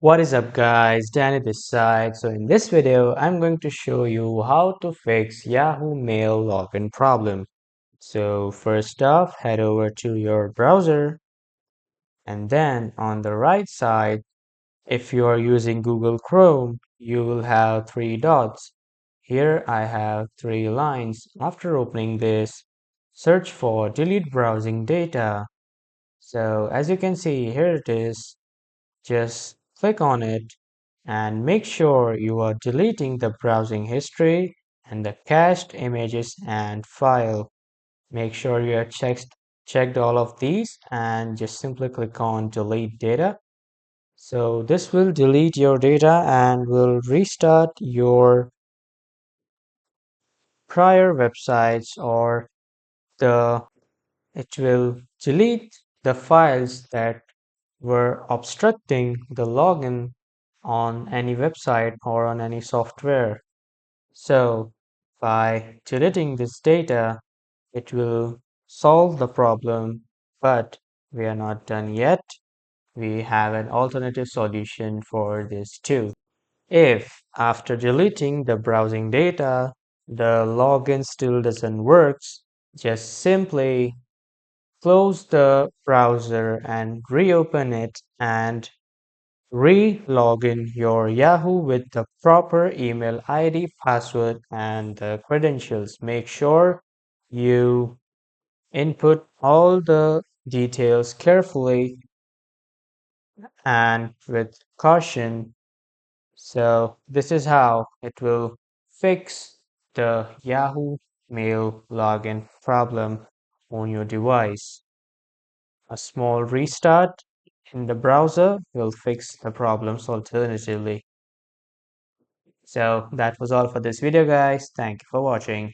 What is up guys, Danny this side. So in this video, I'm going to show you how to fix Yahoo Mail login problem. So first off, head over to your browser and then on the right side, if you are using Google Chrome, you will have three dots. Here I have three lines. After opening this, search for delete browsing data. So as you can see, here it is. Just click on it and make sure you are deleting the browsing history and the cached images and file. Make sure you have checked all of these and just simply click on delete data. So this will delete your data and will restart your prior websites or the it will delete the files that were obstructing the login on any website or on any software. So by deleting this data, it will solve the problem, but we are not done yet. We have an alternative solution for this too. If after deleting the browsing data, the login still doesn't work, just simply close the browser and reopen it and re-log in your Yahoo with the proper email ID, password, and the credentials. Make sure you input all the details carefully and with caution. So this is how it will fix the Yahoo Mail login problem on your device. A small restart in the browser will fix the problems alternatively. So that was all for this video guys. Thank you for watching.